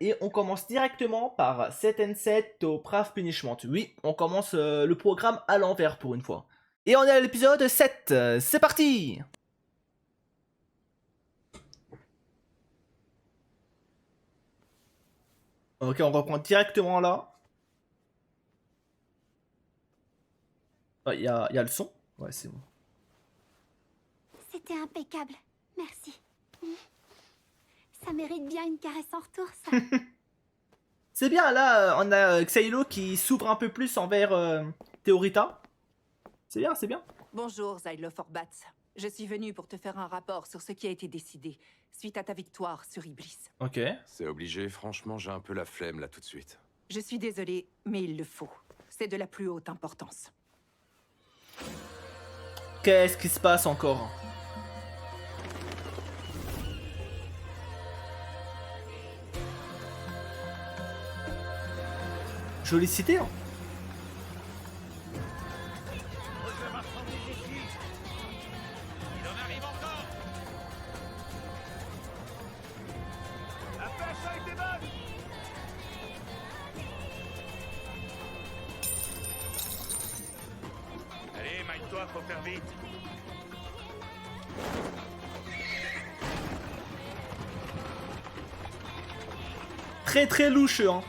Et on commence directement par 7 and 7 au Brave Punishment. Oui, on commence le programme à l'envers pour une fois. Et on est à l'épisode 7. C'est parti! Ok, on reprend directement là. Il y a le son? Ouais, c'est bon. C'était impeccable. Merci. Ça mérite bien une caresse en retour, ça. C'est bien, là, on a Xaylo qui s'ouvre un peu plus envers Théorita. C'est bien, c'est bien. Bonjour, Zylo Forbats. Je suis venu pour te faire un rapport sur ce qui a été décidé suite à ta victoire sur Iblis. Ok. C'est obligé, franchement, j'ai un peu la flemme là tout de suite. Je suis désolée, mais il le faut. C'est de la plus haute importance. Qu'est-ce qui se passe encore? Jolie cité, hein. Allez, maille-toi, faut faire vite. Très très louche, hein.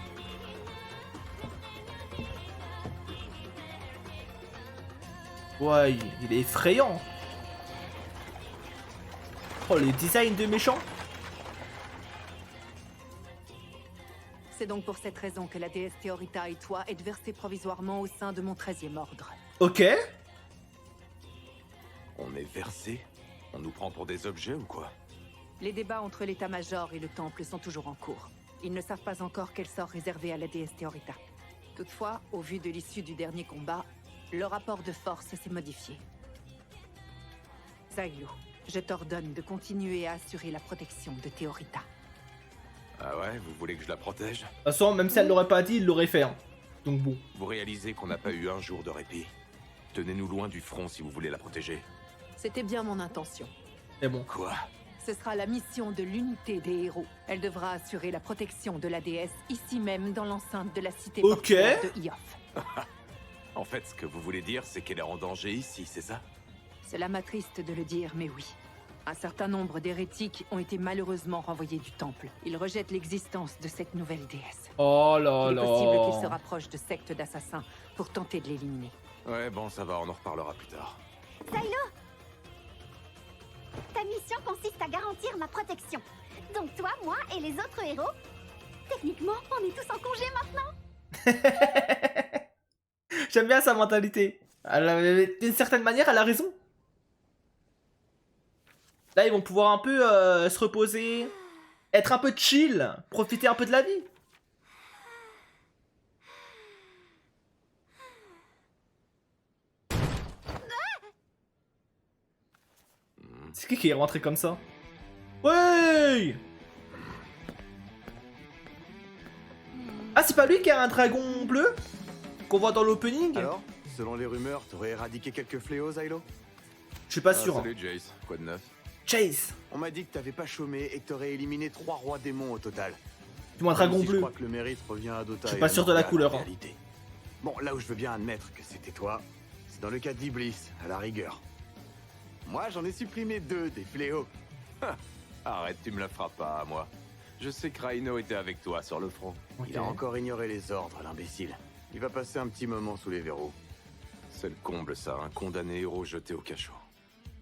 Ouais, il est effrayant. Oh, les designs de méchants. C'est donc pour cette raison que la déesse Théorita et toi êtes versés provisoirement au sein de mon 13e ordre. Ok. On est versé? On nous prend pour des objets ou quoi? Les débats entre l'état-major et le temple sont toujours en cours. Ils ne savent pas encore quel sort réservé à la déesse Théorita. Toutefois, au vu de l'issue du dernier combat, le rapport de force s'est modifié. Zylo, je t'ordonne de continuer à assurer la protection de Théorita. Ah ouais, vous voulez que je la protège? De toute façon, même si elle l'aurait pas dit, il l'aurait fait, hein. Donc bon. Vous réalisez qu'on n'a pas eu un jour de répit. Tenez-nous loin du front si vous voulez la protéger. C'était bien mon intention. Mais bon. Quoi? Ce sera la mission de l'unité des héros. Elle devra assurer la protection de la déesse ici même dans l'enceinte de la cité Ok. portuaire de Iof. En fait, ce que vous voulez dire, c'est qu'elle est en danger ici, c'est ça? Cela m'attriste de le dire, mais oui. Un certain nombre d'hérétiques ont été malheureusement renvoyés du temple. Ils rejettent l'existence de cette nouvelle déesse. Oh là Il est possible qu'ils se là. rapprochent de sectes d'assassins pour tenter de l'éliminer. Ouais, bon, ça va, on en reparlera plus tard. Zylo, ta mission consiste à garantir ma protection. Donc toi, moi et les autres héros, techniquement, on est tous en congé maintenant. J'aime bien sa mentalité. D'une certaine manière, elle a raison. Là, ils vont pouvoir un peu se reposer, être un peu chill, profiter un peu de la vie. C'est qui est rentré comme ça? Ouais! Ah, c'est pas lui qui a un dragon bleu qu'on voit dans l'opening? Alors, selon les rumeurs, t'aurais éradiqué quelques fléaux, Zylo? Je suis pas sûr. hein. Salut Jace, quoi de neuf? Chase, On m'a dit que t'avais pas chômé et que t'aurais éliminé 3 rois démons au total. dis-moi un dragon Même si bleu. Je crois que le mérite revient à Dota. Je suis et pas à sûr de la Morgane, couleur, en hein. réalité. Bon, là où je veux bien admettre que c'était toi, c'est dans le cas d'Iblis, à la rigueur. Moi, j'en ai supprimé 2 des fléaux. Arrête, tu me la feras pas à moi. Je sais que Rhino était avec toi sur le front. Ok. Il a encore ignoré les ordres, l'imbécile. Il va passer un petit moment sous les verrous. C'est le comble ça, un condamné héros jeté au cachot.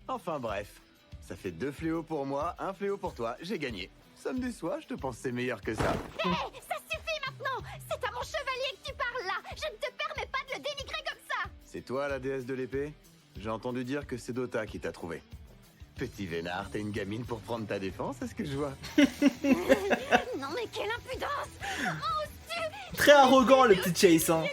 Enfin bref, ça fait 2 fléaux pour moi, 1 fléau pour toi, j'ai gagné. Ça me déçoit, je te pense c'est meilleur que ça. Hé, ça suffit maintenant. C'est à mon chevalier que tu parles là. Je ne te permets pas de le dénigrer comme ça. C'est toi la déesse de l'épée? J'ai entendu dire que c'est Dota qui t'a trouvé. Petit vénard, t'es une gamine pour prendre ta défense, est-ce que je vois? Non mais quelle impudence. Très arrogant le petit Chase. Hein.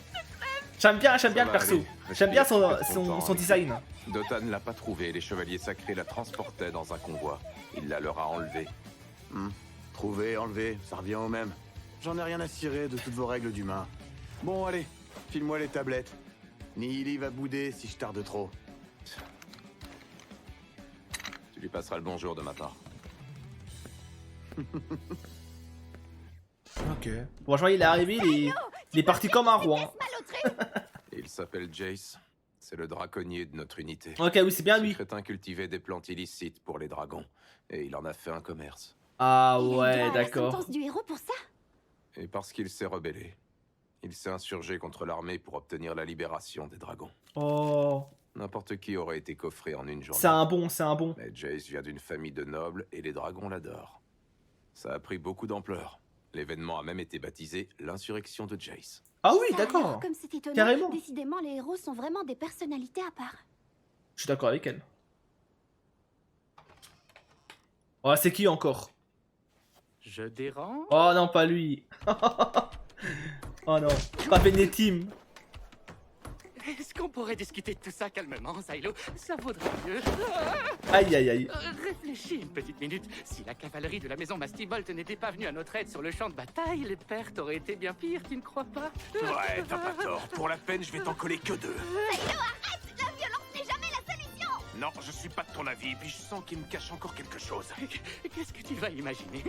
J'aime bien Ça le va perso. aller. J'aime bien son, Respire, son, content son avec design. Dota ne l'a pas trouvé, les chevaliers sacrés la transportaient dans un convoi. Il la leur a enlevée. Trouver, enlever, ça revient au même. J'en ai rien à cirer de toutes vos règles d'humain. Bon, allez, file-moi les tablettes. Nihili va bouder si je tarde trop. Tu lui passeras le bonjour de ma part. Ok. Franchement, il est arrivé, il est parti comme un roi. hein. Il s'appelle Jace. C'est le draconnier de notre unité. Ok, oui, c'est bien Ce lui. crétin cultivait des plantes illicites pour les dragons. Et il en a fait un commerce. Ah Il a eu droit ouais, à la d'accord. sentence du héros pour ça? Et parce qu'il s'est rebellé, il s'est insurgé contre l'armée pour obtenir la libération des dragons. Oh. N'importe qui aurait été coffré en une journée. C'est un bon, c'est un bon. Mais Jace vient d'une famille de nobles et les dragons l'adorent. Ça a pris beaucoup d'ampleur. L'événement a même été baptisé l'insurrection de Jace. Ah oui, Ça d'accord. alors, comme c'est étonnant. Carrément. Décidément, les héros sont vraiment des personnalités à part. Je suis d'accord avec elle. Oh, c'est qui encore? Je dérange? Oh non, pas lui. Oh non, pas Benetim. Est-ce qu'on pourrait discuter de tout ça calmement, Silo? Ça vaudrait mieux. Aïe aïe aïe. Réfléchis une petite minute. Si la cavalerie de la maison Mastibolt n'était pas venue à notre aide sur le champ de bataille, les pertes auraient été bien pires, tu ne crois pas? Ouais, t'as pas tort. Pour la peine, je vais t'en coller que deux. La violence n'est jamais la solution! Non, je suis pas de ton avis, puis je sens qu'il me cache encore quelque chose. Qu'est-ce que tu vas imaginer?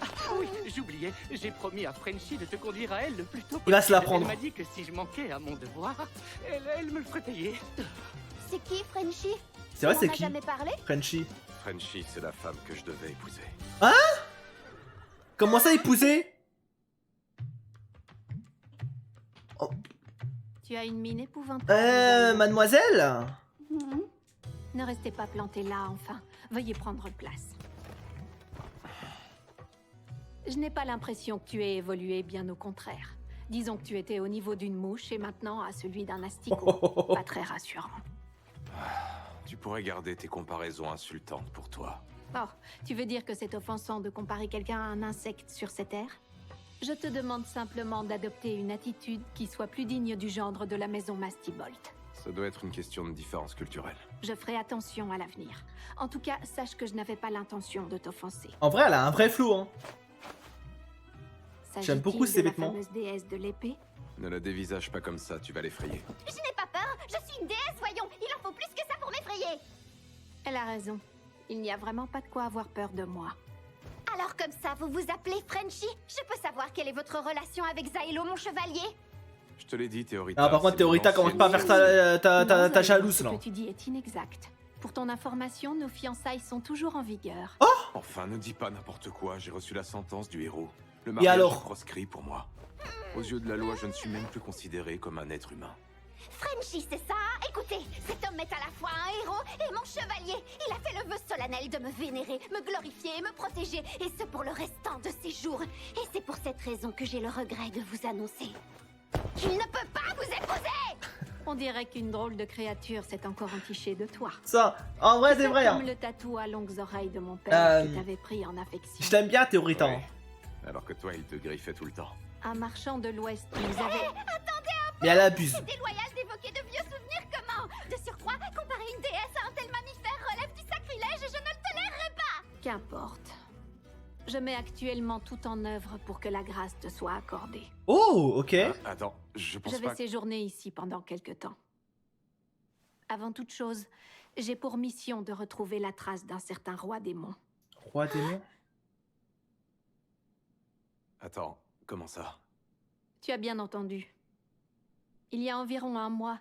Ah oui, j'oubliais. J'ai promis à Frenchy de te conduire à elle le plus tôt possible. Il va se la prendre. Elle m'a dit que si je manquais à mon devoir, elle me le ferait payer. C'est qui, Frenchy? C'est vrai, On c'est en a qui? jamais parlé? Frenchy. Frenchy, c'est la femme que je devais épouser. Comment ça, épouser? Tu as une mine épouvantable. Mademoiselle? Mhm. Ne restez pas planté là, enfin. Veuillez prendre place. Je n'ai pas l'impression que tu aies évolué, bien au contraire. Disons que tu étais au niveau d'une mouche et maintenant à celui d'un asticot. Pas très rassurant. Tu pourrais garder tes comparaisons insultantes pour toi. Oh, tu veux dire que c'est offensant de comparer quelqu'un à un insecte sur cette terre? Je te demande simplement d'adopter une attitude qui soit plus digne du gendre de la maison Mastibolt. Ça doit être une question de différence culturelle. Je ferai attention à l'avenir. En tout cas, sache que je n'avais pas l'intention de t'offenser. En vrai, elle a un vrai flow, hein. S'agit-il J'aime beaucoup de ses la vêtements. fameuse déesse de l'épée? Ne la dévisage pas comme ça, tu vas l'effrayer. Je n'ai pas peur, je suis une déesse, voyons. Il en faut plus que ça pour m'effrayer. Elle a raison. Il n'y a vraiment pas de quoi avoir peur de moi. Alors comme ça, vous vous appelez Frenchy? Je peux savoir quelle est votre relation avec Zaelo, mon chevalier? Je te l'ai dit, Théorita. Ah, par contre, c'est Théorita mon commence ancienne pas à faire fille. ta jalouse, Ce là. que tu dis est inexact. Pour ton information, nos fiançailles sont toujours en vigueur. Enfin, ne dis pas n'importe quoi, j'ai reçu la sentence du héros. Le Et mariage alors est proscrit pour moi. Aux yeux de la loi, je ne suis même plus considéré comme un être humain. Frenchy, c'est ça? Écoutez, cet homme est à la fois un héros et mon chevalier. Il a fait le vœu solennel de me vénérer, me glorifier et me protéger, et ce pour le restant de ses jours. Et c'est pour cette raison que j'ai le regret de vous annoncer qu'il ne peut pas vous épouser. On dirait qu'une drôle de créature s'est encore entichée de toi. Ça, en vrai, c'est vrai, hein. Comme le tatou à longues oreilles de mon père qui t'avait pris en affection. Je l'aime bien, Théorita. hein. Ouais. Alors que toi, il te griffait tout le temps. Un marchand de l'Ouest nous avait... Mais elle abuse. déloyal d'évoquer de vieux souvenirs comment? De surcroît, comparer une déesse à un tel mammifère relève du sacrilège et je ne le tolérerai pas. Qu'importe. Je mets actuellement tout en œuvre pour que la grâce te soit accordée. Oh, ok. Ah, attends, je pense Je vais pas... séjourner ici pendant quelque temps. Avant toute chose, j'ai pour mission de retrouver la trace d'un certain roi démon. Roi démon. Attends, comment ça? Tu as bien entendu. Il y a environ un mois,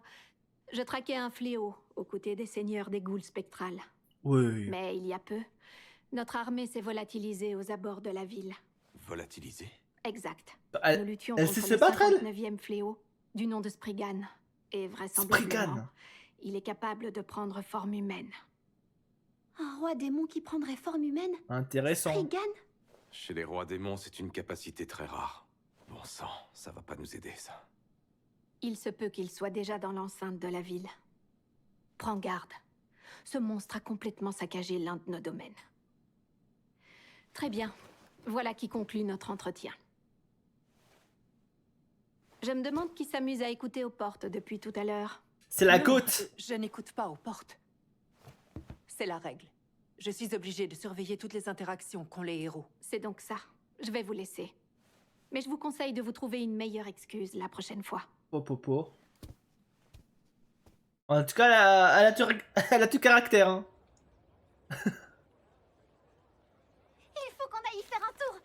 je traquais un fléau aux côtés des seigneurs des Ghouls spectrales. Oui. Mais il y a peu, notre armée s'est volatilisée aux abords de la ville. Volatilisé? Exact. Nous Elle, luttions elle contre sait se le battre, elle 59e fléau, du nom de Spriggan. Et vraisemblablement, Spriggan. il est capable de prendre forme humaine. Un roi démon qui prendrait forme humaine? Intéressant. Spriggan? Chez les rois démons, c'est une capacité très rare. Bon sang, ça va pas nous aider, ça. Il se peut qu'il soit déjà dans l'enceinte de la ville. Prends garde. Ce monstre a complètement saccagé l'un de nos domaines. Très bien. Voilà qui conclut notre entretien. Je me demande qui s'amuse à écouter aux portes depuis tout à l'heure. C'est la Non, côte. Je n'écoute pas aux portes. C'est la règle. Je suis obligée de surveiller toutes les interactions qu'ont les héros. C'est donc ça. Je vais vous laisser. Mais je vous conseille de vous trouver une meilleure excuse la prochaine fois. Popopo. En tout cas, elle a tout caractère. Hein. Il faut qu'on aille y faire un tour.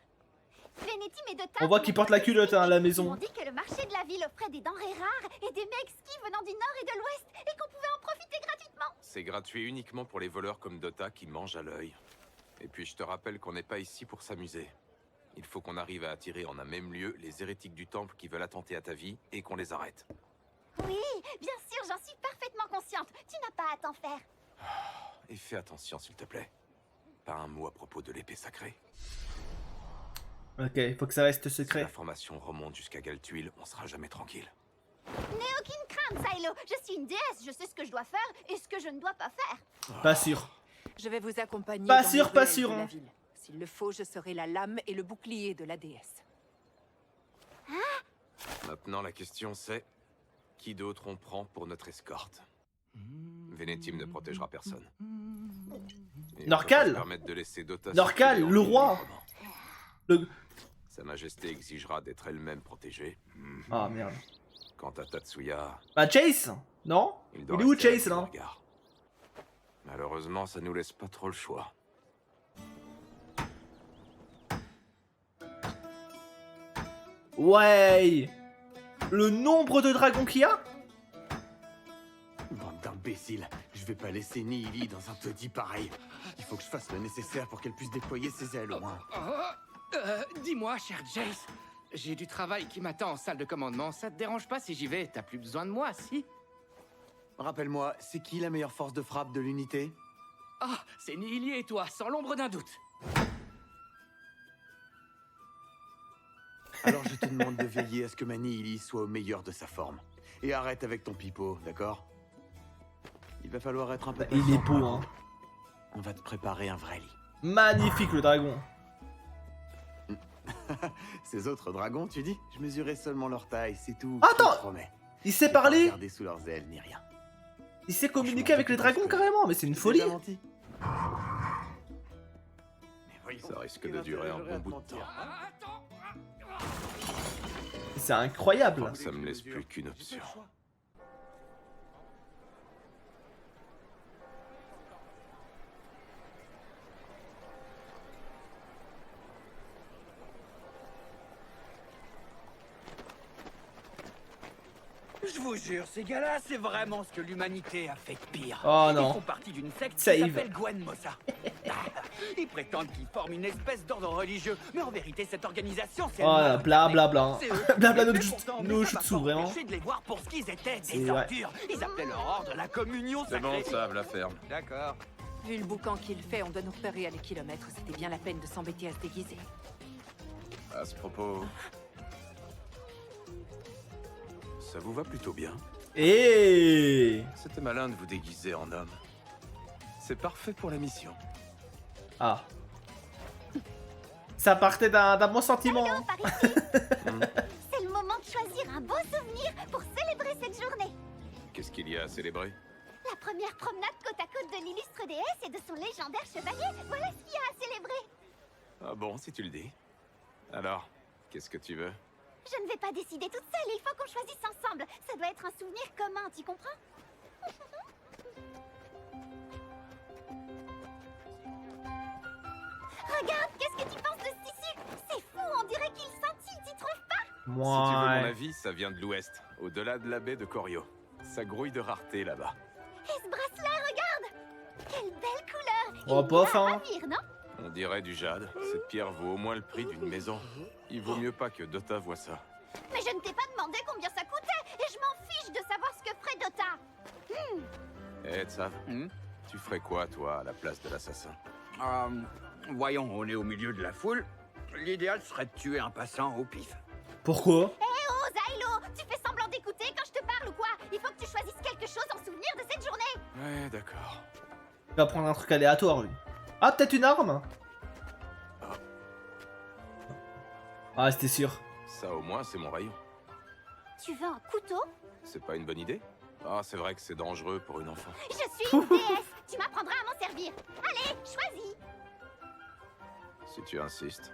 Venetim et Dota. On voit qu'ils portent la culotte hein, à la Ils maison. m'ont dit que le marché de la ville offrait des denrées rares et des mets exquis venant du nord et de l'ouest et qu'on pouvait en profiter gratuitement. C'est gratuit uniquement pour les voleurs comme Dota qui mangent à l'œil. Et puis je te rappelle qu'on n'est pas ici pour s'amuser. Il faut qu'on arrive à attirer en un même lieu les hérétiques du temple qui veulent attenter à ta vie et qu'on les arrête. Oui, bien sûr, j'en suis parfaitement consciente. Tu n'as pas à t'en faire. Et fais attention s'il te plaît. Pas un mot à propos de l'épée sacrée. Ok, faut que ça reste Si secret. l'information remonte jusqu'à Galtuil, on sera jamais tranquille. N'aie aucune crainte, Silo. Je suis une déesse, je sais ce que je dois faire et ce que je ne dois pas faire. Pas sûr. Je vais vous accompagner. Pas dans sûr, les pas ruelles sûr, de la hein. ville. S'il le faut, je serai la lame et le bouclier de la déesse. Maintenant la question c'est... Qui d'autre on prend pour notre escorte? Venetim ne protégera personne. Et on Norcal. peut pas se permettre de laisser Dota Norcal, circuler en le ville roi. librement. Le... Sa Majesté exigera d'être elle-même protégée. Ah merde. Quant à Tatsuya, Bah Chase. Non? il Il doit est où rester à Chase là? regard. Malheureusement, ça nous laisse pas trop le choix. Ouais. Le nombre de dragons qu'il y a? Bande d'imbéciles, je vais pas laisser Nihili dans un taudis pareil. Il faut que je fasse le nécessaire pour qu'elle puisse déployer ses ailes au moins. Dis-moi, cher Jace, j'ai du travail qui m'attend en salle de commandement. Ça te dérange pas si j'y vais? T'as plus besoin de moi, si? Rappelle-moi, c'est qui la meilleure force de frappe de l'unité? Ah, c'est Nihili et toi, sans l'ombre d'un doute. Alors je te demande de veiller à ce que ma Nihili soit au meilleur de sa forme. Et arrête avec ton pipeau, d'accord? Il va falloir être un peu... Bah, il est beau hein. On va te préparer un vrai lit. Magnifique le dragon. Ces autres dragons, tu dis? Je mesurais seulement leur taille, c'est tout. Attends, je te promets. Il sait J'ai pas parler. regardé sous leurs ailes ni rien. Il sait communiquer Franchement, avec les je pense dragons que- carrément. Mais c'est une J'ai folie. déjà menti. Mais voyons, Ça risque quel de durer un intérêt bon à bout de mentir, temps. hein? C'est incroyable. Ça me laisse plus qu'une option. Je vous jure, ces gars-là, c'est vraiment ce que l'humanité a fait de pire. Oh Ils non. font partie d'une secte Save. qui s'appelle Gwen Mossa. Ils prétendent qu'ils forment une espèce d'ordre religieux, mais en vérité, cette organisation, c'est... Oh là, bla bla bla. C'est eux qui Bla bla l'ont no fait, jutsu- pourtant, no mais ça m'a jutsu, pas vraiment. empêché de les voir pour ce qu'ils étaient, C'est des vrai. ordures. Ils appelaient leur ordre la communion C'est bon, sacrée. Sav, la ferme. D'accord. Vu le boucan qu'il fait, on doit nous repérer à des kilomètres. C'était bien la peine de s'embêter à se déguiser. À ce propos... Ça vous va plutôt bien. Et C'était malin de vous déguiser en homme. C'est parfait pour la mission. ah. Ça partait d'un bon sentiment. Allô, hein. par ici. C'est le moment de choisir un beau souvenir pour célébrer cette journée. Qu'est-ce qu'il y a à célébrer? La première promenade côte à côte de l'illustre déesse et de son légendaire chevalier. Voilà ce qu'il y a à célébrer. Ah bon, si tu le dis. Alors, qu'est-ce que tu veux? Je ne vais pas décider toute seule, il faut qu'on choisisse ensemble. Ça doit être un souvenir commun, tu comprends? Regarde, qu'est-ce que tu penses de ce tissu? C'est fou, on dirait qu'il scintille, tu trouves pas? Si tu veux mon Ouais. avis, ça vient de l'ouest, au-delà de la baie de Corio. Ça grouille de rareté là-bas. Et ce bracelet, regarde! Quelle belle couleur! Oh, Il bof, doit hein. ravir, non? On dirait du jade. Cette pierre vaut au moins le prix d'une maison. Il vaut mieux pas que Dota voit ça. Mais je ne t'ai pas demandé combien ça coûtait, et je m'en fiche de savoir ce que ferait Dota. Eh, Tsav, Hmm. tu ferais quoi, toi, à la place de l'assassin? Voyons, on est au milieu de la foule. L'idéal serait de tuer un passant au pif. Pourquoi? Oh, Zylo, tu fais semblant d'écouter quand je te parle ou quoi? Il faut que tu choisisses quelque chose en souvenir de cette journée. Ouais, d'accord. Il va prendre un truc aléatoire lui. Ah, peut-être une arme? Ah, c'était sûr. Ça, au moins, c'est mon rayon. Tu veux un couteau? C'est pas une bonne idée? Ah, c'est vrai que c'est dangereux pour une enfant. Je suis une déesse, tu m'apprendras à m'en servir. Allez, choisis. Si tu insistes.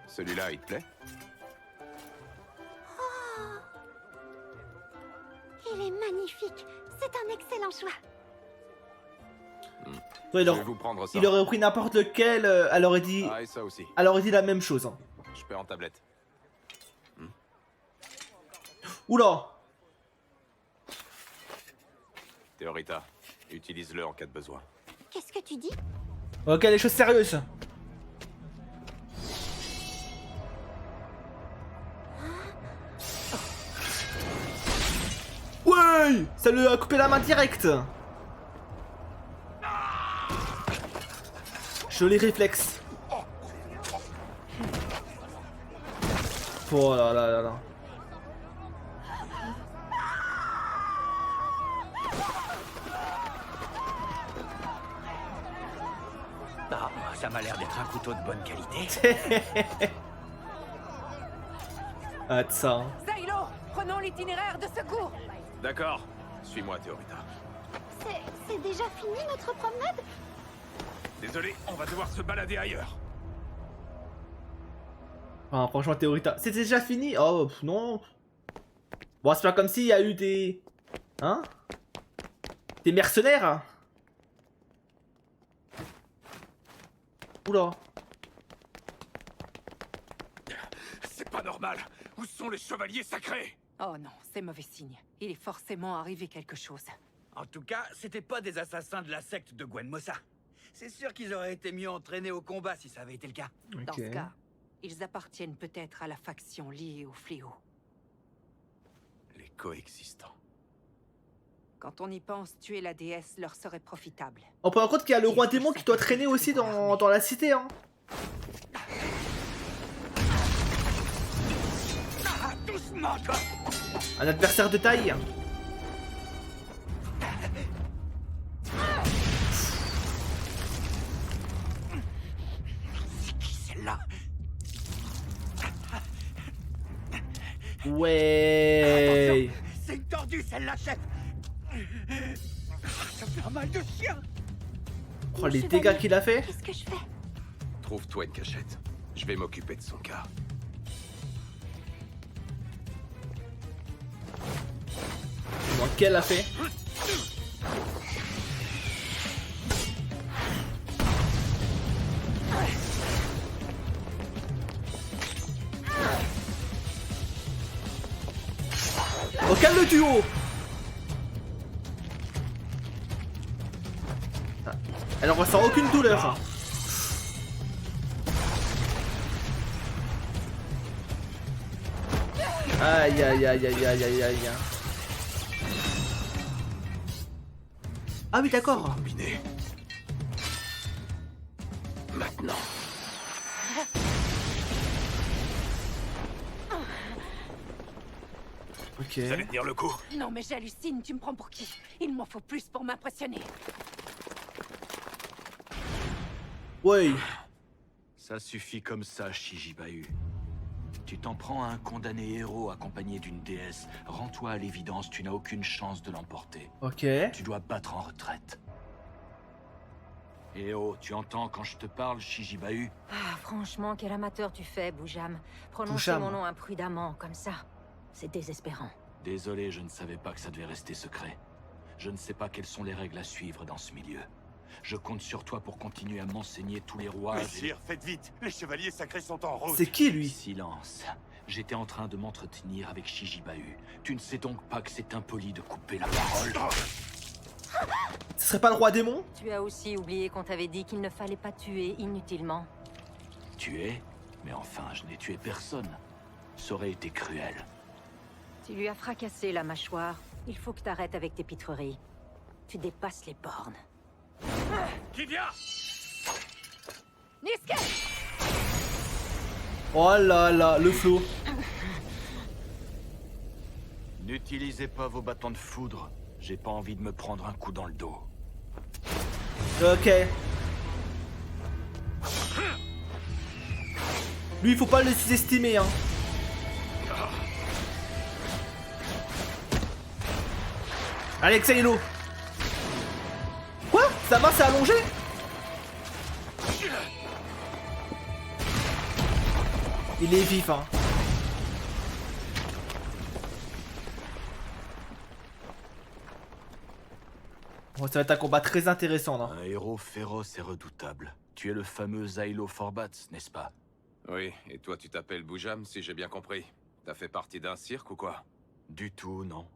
Celui-là, il te plaît? Il est magnifique, c'est un excellent choix. Toi, Je vais vous prendre ça. il aurait pris n'importe lequel, elle aurait dit Ah, et ça aussi. la même chose. Hein. Je paie en tablette. Oula. Théorita, utilise-le en cas de besoin. Qu'est-ce que tu dis? Ok, les choses sérieuses. Ouais, ça lui a coupé la main direct. Joli réflexe. Oh là là là là. Ah, ça m'a l'air d'être un couteau de bonne qualité. Ah, de ça. Hein. Zylo, prenons l'itinéraire de secours. D'accord. Suis-moi, Théorita. C'est déjà fini notre promenade? Désolé, on va devoir se balader ailleurs. Ah, franchement, Théorita. C'était déjà fini? Oh, non. Bon, c'est pas comme s'il y a eu des... Hein? Des mercenaires? Oula. C'est pas normal. Où sont les chevaliers sacrés? Oh non, c'est mauvais signe. Il est forcément arrivé quelque chose. En tout cas, c'était pas des assassins de la secte de Gwen Mossa. C'est sûr qu'ils auraient été mieux entraînés au combat si ça avait été le cas. Dans Ok. ce cas, ils appartiennent peut-être à la faction liée au fléau. Les coexistants. Quand on y pense, tuer la déesse leur serait profitable. On prend en compte qu'il y a le roi démon qui doit traîner aussi dans la cité, hein. Ah, doucement, toi! Un adversaire de taille. C'est qui celle-là? Ouais. C'est une tordue, celle-là, chef! Ça fait un mal de chien! Oh, les dégâts qu'il a fait. Qu'est-ce que je fais? Trouve-toi une cachette. Je vais m'occuper de son cas. Bon, qu'elle a fait. Oh, calme le duo. Ah, elle en ressent aucune douleur. Aïe aïe aïe aïe aïe aïe aïe. Ah oui, d'accord. Combiné. Maintenant. Ok. Vous allez tenir le coup. Non mais j'hallucine, tu me prends pour qui? Il m'en faut plus pour m'impressionner. Ouais. Ça suffit comme ça, Shijibahu. Tu t'en prends à un condamné héros accompagné d'une déesse. Rends-toi à l'évidence, tu n'as aucune chance de l'emporter. Ok. Tu dois battre en retraite. Eh oh, tu entends quand je te parle, Shijibahu? Ah, franchement, quel amateur tu fais, Boujam. Prononcer Boujam. mon nom imprudemment, comme ça. C'est désespérant. Désolé, je ne savais pas que ça devait rester secret. Je ne sais pas quelles sont les règles à suivre dans ce milieu. Je compte sur toi pour continuer à m'enseigner tous les rouages. Messire, faites vite. Les chevaliers sacrés sont en route. C'est qui lui? Silence. J'étais en train de m'entretenir avec Shijibahu. Tu ne sais donc pas que c'est impoli de couper la parole? Ce serait pas le roi démon? Tu as aussi oublié qu'on t'avait dit qu'il ne fallait pas tuer inutilement. Tuer? Mais enfin, je n'ai tué personne. Ça aurait été cruel. Tu lui as fracassé la mâchoire. Il faut que t'arrêtes avec tes pitreries. Tu dépasses les bornes. Qui vient? Niske! Oh là là, le flow. N'utilisez pas vos bâtons de foudre. J'ai pas envie de me prendre un coup dans le dos. Ok. Lui, il faut pas le sous-estimer, hein. Allez, Xaylo. Quoi? Sa main s'est allongée? Il est vif, hein. Bon, ça va être un combat très intéressant là. Un héros féroce et redoutable. Tu es le fameux Zylo Forbats, n'est-ce pas? Oui, et toi tu t'appelles Boujam, si j'ai bien compris. T'as fait partie d'un cirque ou quoi? Du tout, non.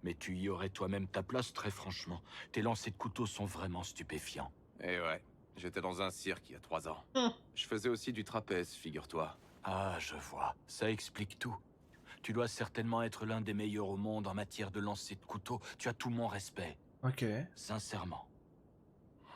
Mais tu y aurais toi-même ta place, très franchement. Tes lancers de couteau sont vraiment stupéfiants. Eh ouais, j'étais dans un cirque il y a 3 ans. Hum. Je faisais aussi du trapèze, figure-toi. Ah, je vois. Ça explique tout. Tu dois certainement être l'un des meilleurs au monde en matière de lancer de couteau. Tu as tout mon respect. Ok. Sincèrement.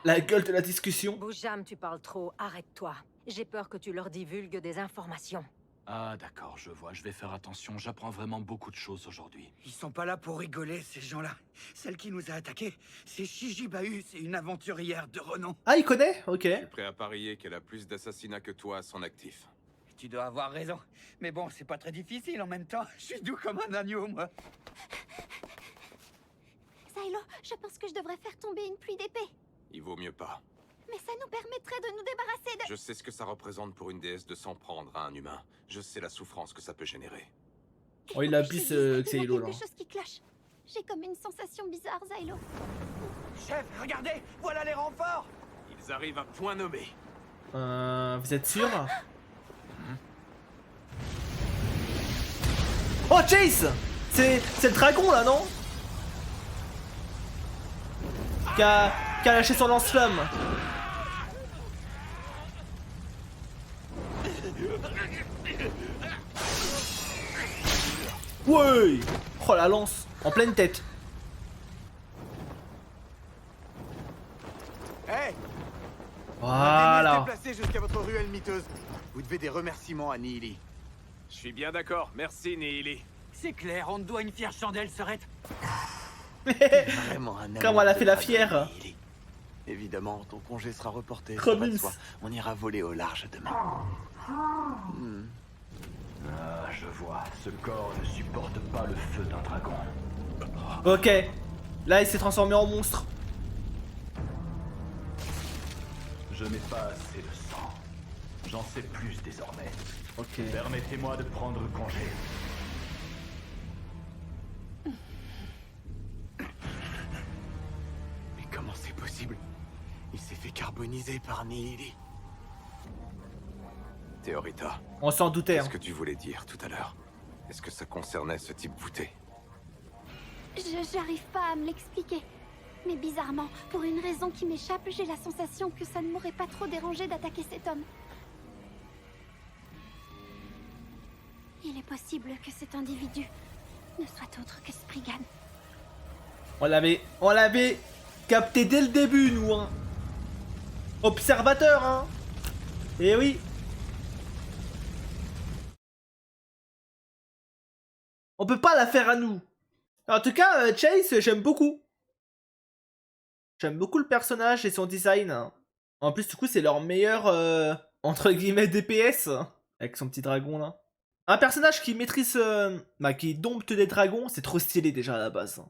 La gueule de la discussion. Boujam, tu parles trop, arrête-toi. J'ai peur que tu leur divulgues des informations. Ah, d'accord, je vois. Je vais faire attention. J'apprends vraiment beaucoup de choses aujourd'hui. Ils sont pas là pour rigoler, ces gens-là. Celle qui nous a attaqués, c'est Shiji Bahu, c'est une aventurière de renom. Ah, il connaît? Ok. Je suis prêt à parier qu'elle a plus d'assassinats que toi à son actif. Tu dois avoir raison. Mais bon, c'est pas très difficile en même temps. Je suis doux comme un agneau, moi. Zylo, je pense que je devrais faire tomber une pluie d'épée. Il vaut mieux pas. Mais ça nous permettrait de nous débarrasser de... Je sais ce que ça représente pour une déesse de s'en prendre à un humain. Je sais la souffrance que ça peut générer. Oh, il a Je te bis dis, il y a Xeilo là. quelque chose qui cloche. J'ai comme une sensation bizarre, Zylo. Chef, regardez, voilà les renforts. Ils arrivent à point nommé. Vous êtes sûr? Oh, Chase! C'est le dragon là, non? Qui a lâché son lance-flamme. Ouais! Oh, la lance en pleine tête. Hey, Voilà. déplacé jusqu'à votre ruelle miteuse. Vous devez des remerciements à Nihili. Je suis bien d'accord, merci Nihili. C'est clair, on te doit une fière chandelle, Serette. Vraiment un Comment elle a fait la fière. Nihili. Évidemment, ton congé sera reporté. Trop ça va de mimes. soi. On ira voler au large demain. Ah, je vois. Ce corps ne supporte pas le feu d'un dragon. Ok. Là, il s'est transformé en monstre. Je n'ai pas assez de sang. J'en sais plus désormais. Ok. Permettez-moi de prendre congé. Mais comment c'est possible? Il s'est fait carboniser par Nihili. Théorita, On s'en doutait. Hein. qu'est-ce que tu voulais dire tout à l'heure? Est-ce que ça concernait ce type voûté? J'arrive pas à me l'expliquer. Mais bizarrement, pour une raison qui m'échappe, j'ai la sensation que ça ne m'aurait pas trop dérangé d'attaquer cet homme. Il est possible que cet individu ne soit autre que Spriggan. On l'avait capté dès le début, nous, hein. Observateur, hein. Eh oui. On peut pas la faire à nous. En tout cas, Chase, j'aime beaucoup. J'aime beaucoup le personnage et son design. Hein. En plus, du coup, c'est leur meilleur, entre guillemets, DPS. Avec son petit dragon, là. Un personnage qui maîtrise, qui dompte des dragons, c'est trop stylé déjà à la base.